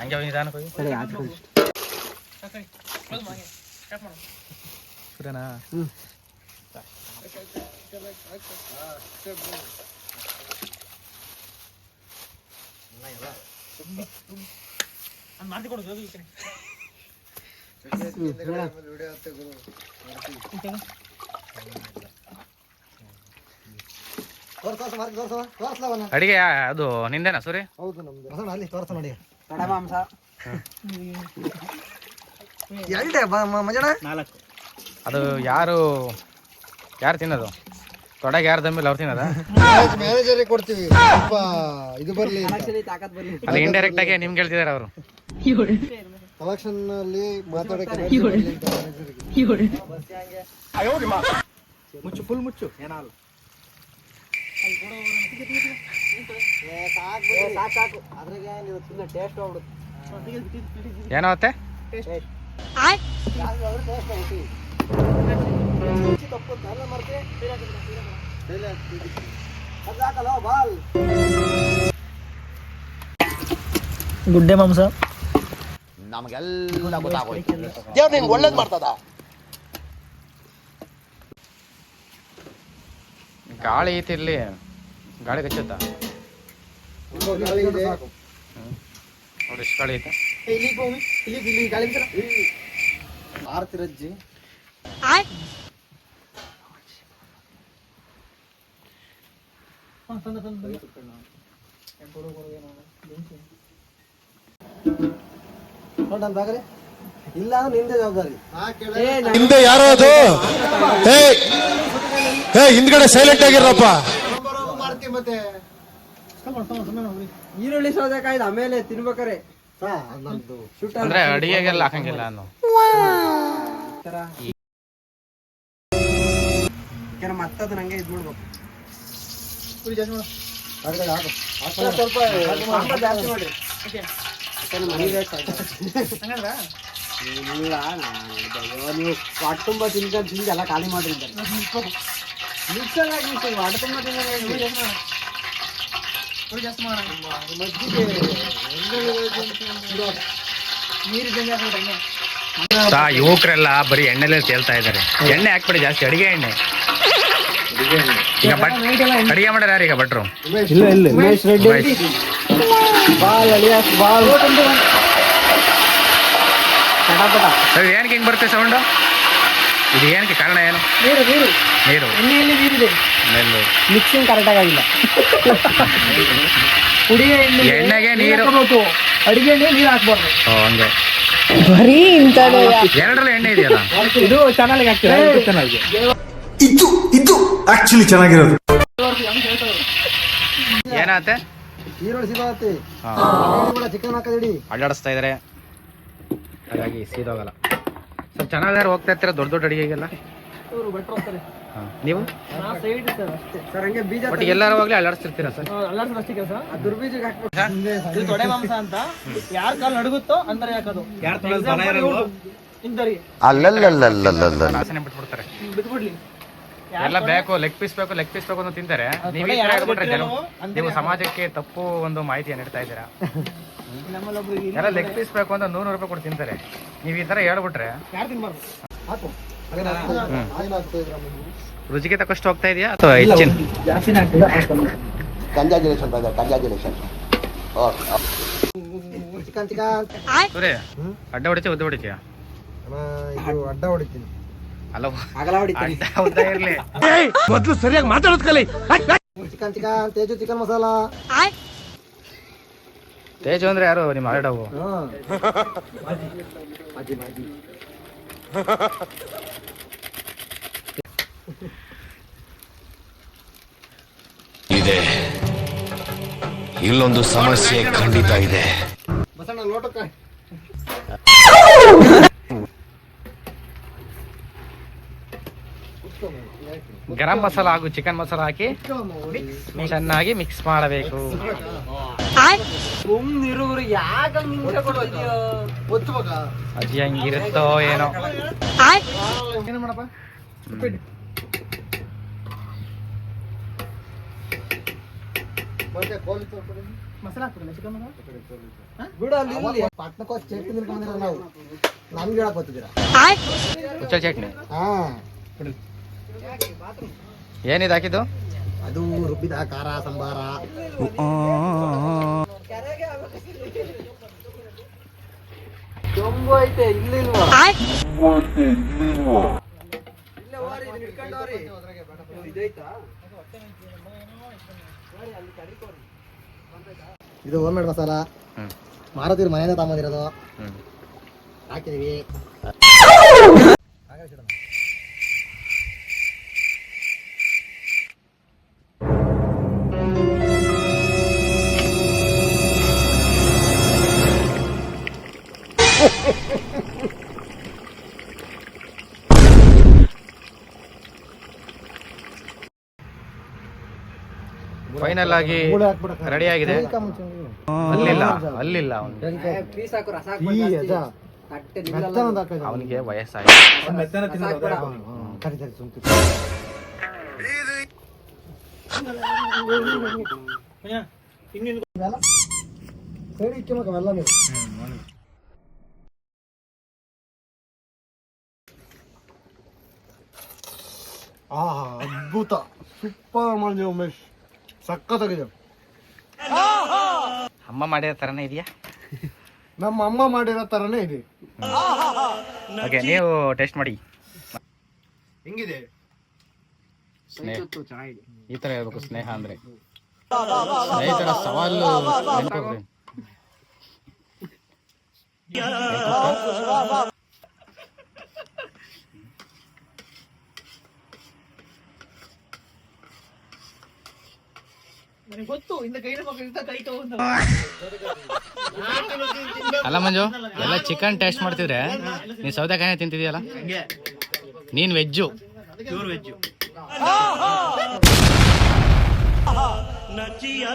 ಹಂಗೆ ಹೋಗಿ ನಿಧಾನಕ್ಕೆ ಹೋಗಿ ಸರಿನಾ? ಅಡಿಗೆ ಅದು ನಿಂದೇನಾ ಸೂರಿ? ಹೌದು ನಮ್ದು. ಅಲ್ಲಿ ತೋರ್ಸ ನೋಡಿ ಮಾಂಸ ಅದು ಯಾರು ತಿನ್ನೋದು? ತೊಡೆಗೆ ಯಾರು ದಮ್ಮಿಲ್ಲ ಅವ್ರು ತಿನ್ನೋದ? ಮ್ಯಾನೇಜರಿಗೆ ಕೊಡ್ತೀವಿ ಇದು ಬರ್ಲಿ ಅಲ್ಲಿ ಇಂಡೈರೆಕ್ಟ್ ಆಗಿ ನಿಮ್ಗೆ ಹೇಳ್ತಿದಾರೆ ಅವರು. ಕಲೆಕ್ಷನ್ ಅಲ್ಲಿ ಮಾತಾಡಕ್ಕೆ ಮುಚ್ಚು ಫುಲ್ ಮುಚ್ಚು ಏನಲ್ಲ ಸಾಕು ಅದ್ರಾಗೆ ಟೇಸ್ಟ್ ಹೋಗ್ಬಿಡುತ್ತೆ. ಏನಾಗುತ್ತೆ? ಗುಡ್ಡೆ ಮಾಂಸ ನಮಗೆಲ್ಲ ಗೊತ್ತಾಗೋಯ್ತು. ದೇವ್ರು ನಿನ್ಗೆ ಒಳ್ಳೇದು ಮಾಡ್ತದ. ಗಾಳಿ ಐತಿ ಇಲ್ಲಿ, ಗಾಳಿ ಕಚ್ಚುತ್ತಾ? ನೋಡಿ ಎಷ್ಟು ಗಾಳಿ ಐತೆ. ಆರ್ತಿರಜ್ಜಿ ಇಲ್ಲ ನಿಂದೆ ಜವಾಬ್ದಾರಿ. ಹಿಂದೆ ಯಾರೋ ಅದು ಹಿಂದ್ಗಡೆ ಸೈಲೆಂಟ್ ಆಗಿರಪ್ಪ. ಮತ್ತೆ ಈರುಳ್ಳಿ ಸೌದೆಕಾಯಿ ಆಮೇಲೆ ತಿನ್ಬೇಕಾರೆ ಅಂದ್ರೆ ಅಡಿಗೆಗೆಲ್ಲ ಹಾಕಂಗಿಲ್ಲ ಅನ್ನೋ ಮತ್ತದ ನಂಗೆ ಇದ್ ಮಾಡ್ಬೇಕು. ಸ್ವಲ್ಪ ಜಾಸ್ತಿ ಮಾಡ್ರಿ ಇಲ್ಲ ನೀವು ಹೊಟ್ಟೆ ತುಂಬ ತಿಂದು ಎಲ್ಲ ಖಾಲಿ ಮಾಡ್ರಿ ಹೊಟ್ಟೆ ತುಂಬ ಯುವಕರೆಲ್ಲ ಬರೀ ಎಣ್ಣೆಲೆ ತೇಲ್ತಾ ಇದಾರೆ. ಎಣ್ಣೆ ಹಾಕ್ಬಿಡಿ ಜಾಸ್ತಿ, ಅಡಿಗೆ ಎಣ್ಣೆ. ಈಗ ಅಡಿಗೆ ಮಾಡ್ಯಾರ ಯಾರು ಈಗ ಭಟ್ರು? ಸರಿ, ಏನಕ್ಕೆ ಹಿಂಗೆ ಬರುತ್ತೆ ಸೌಂಡು? ಇದು ಏನಕ್ಕೆ ಕಾರಣ ಏನು? ನೀರು ಮಿಕ್ಸಿಂಗ್ ಕರೆಕ್ಟಾಗಿ ಆಗಿಲ್ಲ. ಕುಡಿಯೋ ಎಣ್ಣೆಗೆ ನೀರು, ಅಡಿಗೆ ಎಣ್ಣೆ ನೀರು ಹಾಕ್ಬಾರ್ದು. ಹಂಗೆ ಬರೀ ಎರಡರಲ್ಲಿ ಎಣ್ಣೆ ಇದೆಯಲ್ಲ, ಇದು ಚಾನಲ್ಗೆ ಹಾಕ್ತೀರಾ? ಚಾನಲ್ಗೆ ಇದು ಆಕ್ಚುಲಿ ಚೆನ್ನಾಗಿರೋದು. ಏನಾಗುತ್ತೆ? ಈರುಳ್ಳಿ ಸಿಗತ್ತೆ, ಚಿಕನ್ ಹಾಕದಿಡಿ. ಅಡ್ಡಾಡಿಸ್ತಾ ಇದಾರೆ, ಹಾಗಾಗಿ ಸೀದೋಗಲ್ಲ. ಸ್ವಲ್ಪ ಚೆನ್ನಾಗಿ ಹೋಗ್ತಾ ಇರ್ತೀರ ದೊಡ್ಡ ದೊಡ್ಡ ಅಡಿಗೆಗೆಲ್ಲ ನೀವು? ಬಟ್ ಎಲ್ಲಾರು ಹೋಗ್ಲಿ ಅಲ್ಲಾಡಿಸ್ತಿರ್ತೀರಾ ಸರ್? ತೊಡೆ ಮಾಂಸ ಅಂತ ಯಾರ ಕಾಲ್ ನಡುಗುತ್ತೋ ಅಂದ್ರೆ ಯಾಕದು ಆಸನೆ ಬಿಟ್ಬಿಡ್ತಾರೆ. ಎಲ್ಲ ಬೇಕು, ಲೆಗ್ ಪೀಸ್ ಬೇಕು ಅಂತ ತಿಂತಾರೆ. ನೀವು ಈ ತರ ಹೇಳ್ಬಿಟ್ರೆ ನೀವು ಸಮಾಜಕ್ಕೆ ತಪ್ಪು ಒಂದು ಮಾಹಿತಿಯನ್ನು ನೀಡ್ತಾ ಇದ್ದೀರಾ. ಎಲ್ಲ ಲೆಗ್ ಪೀಸ್ ಬೇಕು ಅಂತ 100 ರೂಪಾಯಿ ಕೊಟ್ಟು ತಿಂತಾರೆ. ನೀವು ಈ ತರ ಹೇಳ್ಬಿಟ್ರೆ ರುಚಿಗೆ ತಕ್ಕಷ್ಟು ಹೋಗ್ತಾ ಇದೆಯಾ ಅಥವಾ ಹೆಚ್ಚಿನ? ಸೂರ್ಯ ಅಡ್ಡ ಹೊಡಿತೀಯ ಉದ್ದ ಹೊಡಿತೀಯ? ಅಡ್ಡ ಹೊಡಿತೀನಿ. ಅಲ್ಲ ಉದ್ದ ಇರ್ಲಿ, ಮೊದಲು ಸರಿಯಾಗಿ ಮಾತಾಡೋದ್ ಕಲಿ. Chicken Teju chicken masala. ತೇಜು ಅಂದ್ರೆ ಯಾರು? ನಿಮ್ಮ ಆಡವು ಇದೆ. ಇಲ್ಲೊಂದು ಸಮಸ್ಯೆ ಖಂಡಿತ ಇದೆ. ಲೋಟಕ್ಕೆ ಗರಂ ಮಸಾಲ ಹಾಗೂ ಚಿಕನ್ ಮಸಾಲ ಹಾಕಿ ಚೆನ್ನಾಗಿ ಮಿಕ್ಸ್ ಮಾಡಬೇಕು. ಅಜ್ಜಿ ಹಂಗಿರುತ್ತೋ ಏನೋ. ಏನು ಮಾಡಪ್ಪ, ಬಿಡು ಅಲ್ಲಿ ಇಲ್ಲಿ ಪಟ್ನಕ್ಕೆ ಹೋಗಿ ಚಟ್ನಿ ತಿನ್ಕೊಂಡಿರೋ ನಾವು ನಮ್ಗೆ ಹೇಳಕ್ ಗೊತ್ತಿದ್ದೀರಾ ಹುಚ್ಚ ಚಟ್ನಿ ಹಾ ಏನಿದು ಹಾಕಿದ್ದು? ಅದು ರುಬ್ಬಿದ ಖಾರ ಸಂಬಾರ. ಜಂಬು ಐತೆ ಇಲ್ಲಿಲ್ವಾ? ಇದು ಹೋಮ್ ಮೇಡ್ ಮಸಾಲ. ಮಾರುತಿರು ಮನೆಯಿಂದ ತಗೊಂಡಿರೋದು. ಹಾಕಿದೀವಿ. ಫೈನಲ್ ಆಗಿ ರೆಡಿ ಆಗಿದೆ. ಅಲ್ಲಿಲ್ಲ ಪೀಸ್ ಹಾಕು ರಸ ಅವನಿಗೆ ವಯಸ್ಸಾಗಿದೆ. ಅದ್ಭುತ ಸೂಪರ್ ಮಾಡಿದೆ ಉಮೇಶ್, ಸಖತ್ತಾಗಿದೆ. ಅಮ್ಮ ಮಾಡಿರೋ ತರನೇ ಇದೆಯಾ? ನಮ್ಮ ಅಮ್ಮ ಮಾಡಿರೋ ತರನೇ ಇದೆ. ಓಕೆ, ನೀವು ಟೇಸ್ಟ್ ಮಾಡಿ. ಹೆಂಗಿದೆ? ಚೆನ್ನಾಗಿದೆ. ಈ ತರ ಹೇಳ್ಬೇಕು ಸ್ನೇಹ ಅಂದ್ರೆ. ಸ್ನೇಹಿತರ ಸವಾಲು ನೆನ್ಪಿಡ್ರಿ. ಅಲ್ಲ ಮಂಜು, ಎಲ್ಲ ಚಿಕನ್ ಟೇಸ್ಟ್ ಮಾಡ್ತಿದ್ರೆ ನೀನ್ ಸೌತೆಕಾಯಿ ತಿಂತಿದ್ಯಲ್ಲ, ನೀನ್ ವೆಜ್ಜು. Pure veg. ನಚಿಯ